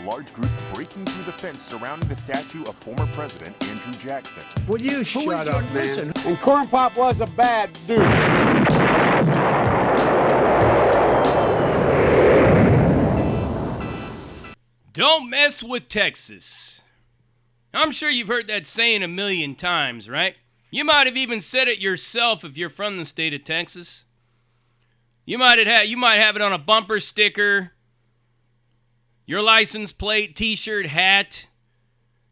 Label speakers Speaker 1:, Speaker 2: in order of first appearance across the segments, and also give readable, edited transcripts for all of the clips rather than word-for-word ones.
Speaker 1: large group breaking through the fence surrounding the statue of former President Andrew Jackson.
Speaker 2: Will you shut up, man?
Speaker 3: And Corn Pop was a bad dude.
Speaker 4: Don't mess with Texas. I'm sure you've heard that saying a million times, right? You might have even said it yourself if you're from the state of Texas. You might have it on a bumper sticker, your license plate, t-shirt, hat.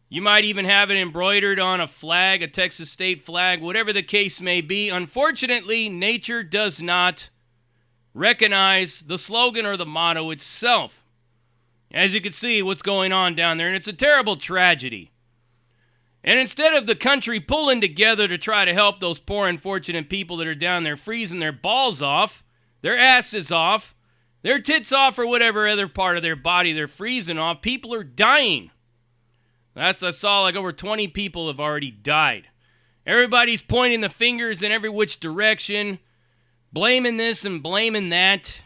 Speaker 4: You might even have it embroidered on a flag, a Texas state flag, whatever the case may be. Unfortunately, nature does not recognize the slogan or the motto itself. As you can see, what's going on down there, and it's a terrible tragedy. And instead of the country pulling together to try to help those poor, unfortunate people that are down there freezing their balls off, their asses off, their tits off, or whatever other part of their body they're freezing off, people are dying. I saw like over 20 people have already died. Everybody's pointing the fingers in every which direction, blaming this and blaming that.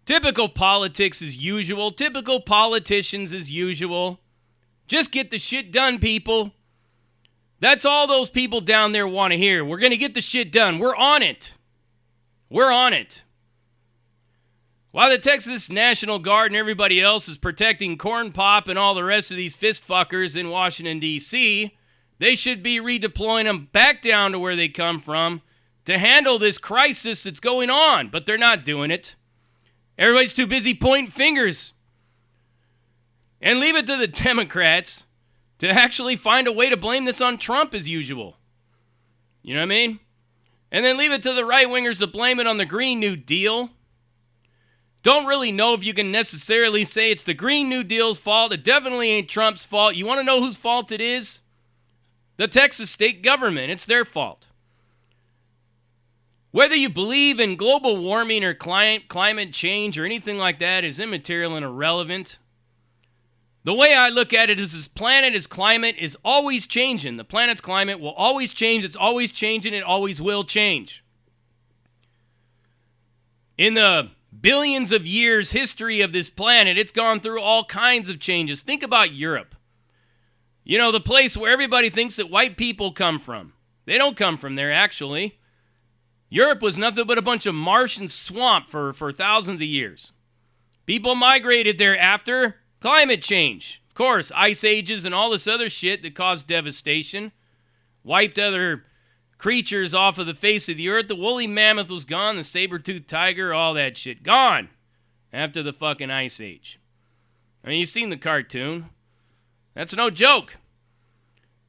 Speaker 4: Typical politics as usual. Typical politicians as usual. Just get the shit done, people. That's all those people down there want to hear. We're going to get the shit done. We're on it. We're on it. While the Texas National Guard and everybody else is protecting Corn Pop and all the rest of these fist fuckers in Washington, D.C., they should be redeploying them back down to where they come from to handle this crisis that's going on. But they're not doing it. Everybody's too busy pointing fingers. And leave it to the Democrats to actually find a way to blame this on Trump as usual. You know what I mean? And then leave it to the right-wingers to blame it on the Green New Deal. Don't really know if you can necessarily say it's the Green New Deal's fault. It definitely ain't Trump's fault. You want to know whose fault it is? The Texas state government. It's their fault. Whether you believe in global warming or climate change or anything like that is immaterial and irrelevant. The way I look at it is this planet, his climate is always changing. The planet's climate will always change. It's always changing. It always will change. In the billions of years history of this planet, it's gone through all kinds of changes. Think about Europe. You know, the place where everybody thinks that white people come from. They don't come from there, actually. Europe was nothing but a bunch of marsh and swamp for thousands of years. People migrated there after climate change. Of course, ice ages and all this other shit that caused devastation. Wiped other creatures off of the face of the earth. The woolly mammoth was gone. The saber-toothed tiger, all that shit. Gone after the fucking ice age. I mean, you've seen the cartoon. That's no joke.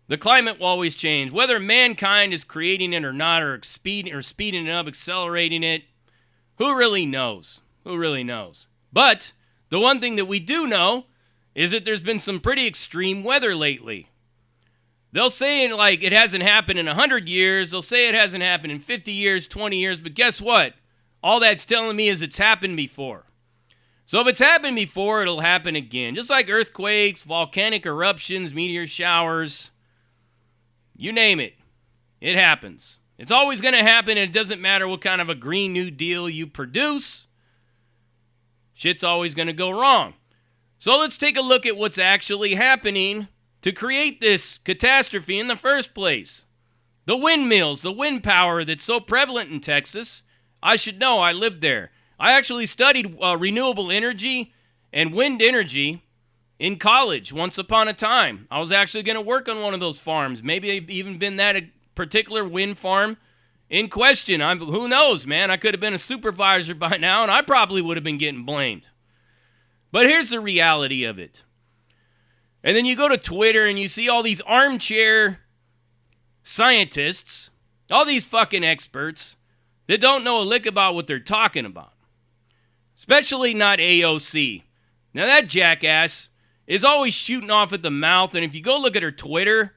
Speaker 4: The climate will always change. Whether mankind is creating it or not, or speeding it up, accelerating it, who really knows? Who really knows? But the one thing that we do know is that there's been some pretty extreme weather lately. They'll say like it hasn't happened in 100 years. They'll say it hasn't happened in 50 years, 20 years. But guess what? All that's telling me is it's happened before. So if it's happened before, it'll happen again. Just like earthquakes, volcanic eruptions, meteor showers. You name it. It happens. It's always going to happen, and it doesn't matter what kind of a Green New Deal you produce. Shit's always going to go wrong. So let's take a look at what's actually happening to create this catastrophe in the first place. The windmills, the wind power that's so prevalent in Texas. I should know, I lived there. I actually studied renewable energy and wind energy in college once upon a time. I was actually going to work on one of those farms. Maybe I've even been that a particular wind farm in question. Who knows, man? I could have been a supervisor by now, and I probably would have been getting blamed. But here's the reality of it. And then you go to Twitter and you see all these armchair scientists, all these fucking experts that don't know a lick about what they're talking about. Especially not AOC. Now that jackass is always shooting off at the mouth, and if you go look at her Twitter,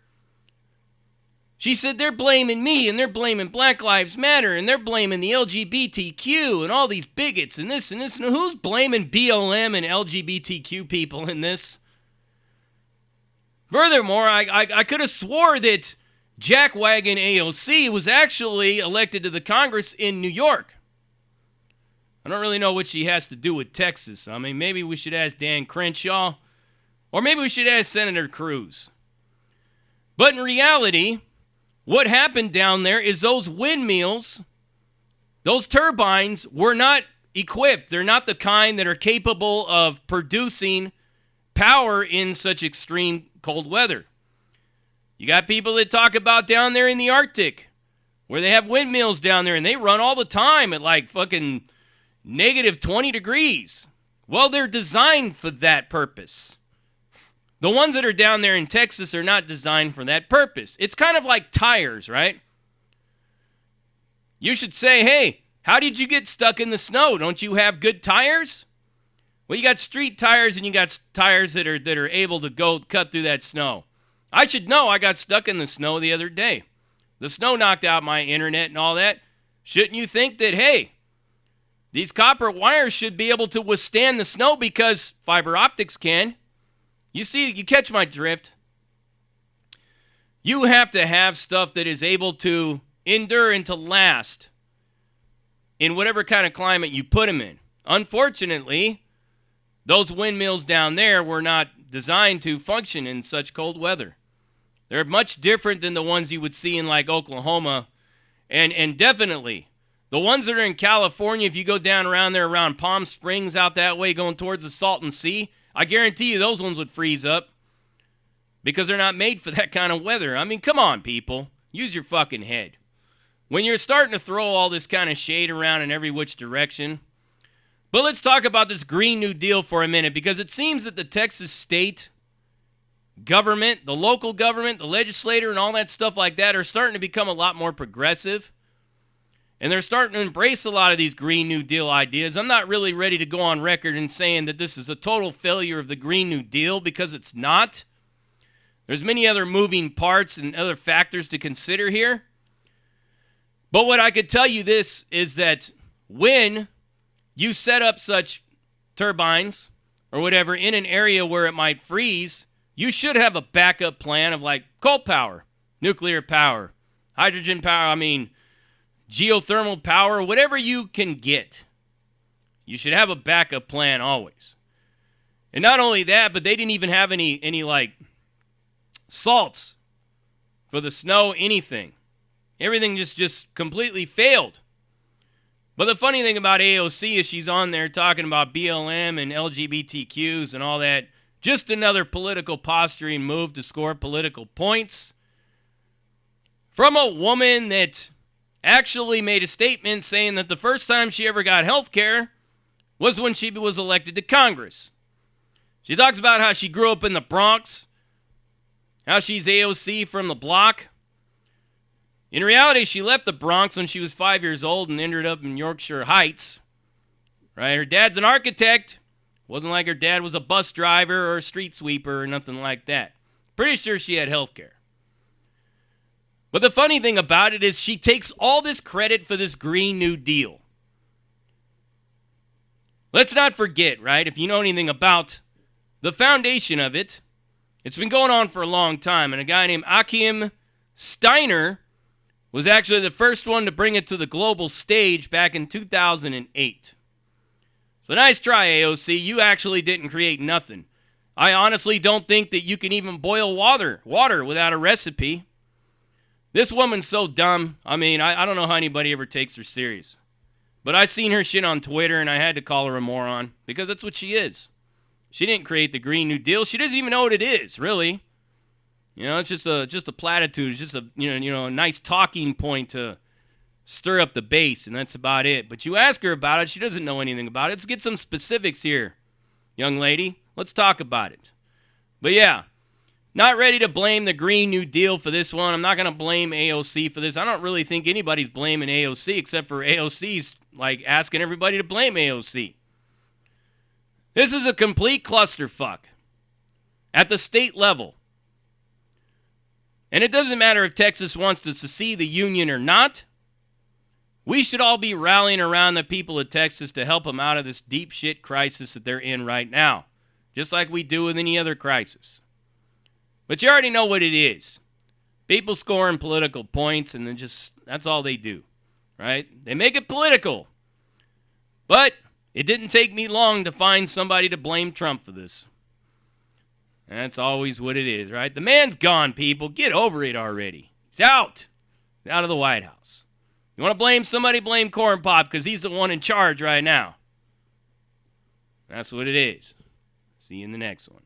Speaker 4: she said they're blaming me, and they're blaming Black Lives Matter, and they're blaming the LGBTQ, and all these bigots, and this, and this, and who's blaming BLM and LGBTQ people in this? Furthermore, I could have swore that Jackwagon AOC was actually elected to the Congress in New York. I don't really know what she has to do with Texas. I mean, maybe we should ask Dan Crenshaw, or maybe we should ask Senator Cruz. But in reality, what happened down there is those windmills, those turbines were not equipped. They're not the kind that are capable of producing power in such extreme cold weather. You got people that talk about down there in the Arctic, where they have windmills down there and they run all the time at like fucking negative 20 degrees. Well, they're designed for that purpose. The ones that are down there in Texas are not designed for that purpose. It's kind of like tires, right? You should say, hey, how did you get stuck in the snow? Don't you have good tires? Well, you got street tires and you got tires that are able to go cut through that snow. I should know. I got stuck in the snow the other day. The snow knocked out my internet and all that. Shouldn't you think that, hey, these copper wires should be able to withstand the snow because fiber optics can? You see, you catch my drift. You have to have stuff that is able to endure and to last in whatever kind of climate you put them in. Unfortunately, those windmills down there were not designed to function in such cold weather. They're much different than the ones you would see in like Oklahoma. And definitely, the ones that are in California, if you go down around there around Palm Springs out that way going towards the Salton Sea, I guarantee you those ones would freeze up because they're not made for that kind of weather. I mean, come on, people. Use your fucking head. When you're starting to throw all this kind of shade around in every which direction. But let's talk about this Green New Deal for a minute, because it seems that the Texas state government, the local government, the legislator, and all that stuff like that are starting to become a lot more progressive. And they're starting to embrace a lot of these Green New Deal ideas. I'm not really ready to go on record and saying that this is a total failure of the Green New Deal, because it's not. There's many other moving parts and other factors to consider here. But what I could tell you this is that when you set up such turbines or whatever in an area where it might freeze, you should have a backup plan of like coal power, nuclear power, hydrogen power, geothermal power, whatever you can get. You should have a backup plan always. And not only that, but they didn't even have any like salts for the snow, anything. Everything just completely failed. But the funny thing about AOC is she's on there talking about BLM and LGBTQs and all that. Just another political posturing move to score political points from a woman that actually made a statement saying that the first time she ever got health care was when she was elected to Congress. She talks about how she grew up in the Bronx, how she's AOC from the block. In reality, she left the Bronx when she was 5 years old and ended up in Yorkshire Heights. Right? Her dad's an architect. Wasn't like her dad was a bus driver or a street sweeper or nothing like that. Pretty sure she had health care. But the funny thing about it is she takes all this credit for this Green New Deal. Let's not forget, right, if you know anything about the foundation of it, it's been going on for a long time, and a guy named Achim Steiner was actually the first one to bring it to the global stage back in 2008. So nice try, AOC. You actually didn't create nothing. I honestly don't think that you can even boil water without a recipe. This woman's so dumb. I don't know how anybody ever takes her serious. But I seen her shit on Twitter, and I had to call her a moron, because that's what she is. She didn't create the Green New Deal. She doesn't even know what it is, really. You know, it's just a platitude. It's just a a nice talking point to stir up the base, and that's about it. But you ask her about it, she doesn't know anything about it. Let's get some specifics here, young lady. Let's talk about it. But yeah, not ready to blame the Green New Deal for this one. I'm not going to blame AOC for this. I don't really think anybody's blaming AOC except for AOC's like asking everybody to blame AOC. This is a complete clusterfuck at the state level. And it doesn't matter if Texas wants to secede the union or not. We should all be rallying around the people of Texas to help them out of this deep shit crisis that they're in right now, just like we do with any other crisis. But you already know what it is. People scoring political points, and then that's all they do, right? They make it political. But it didn't take me long to find somebody to blame Trump for this. That's always what it is, right? The man's gone, people. Get over it already. He's out. He's out of the White House. You want to blame somebody, blame Corn Pop, because he's the one in charge right now. That's what it is. See you in the next one.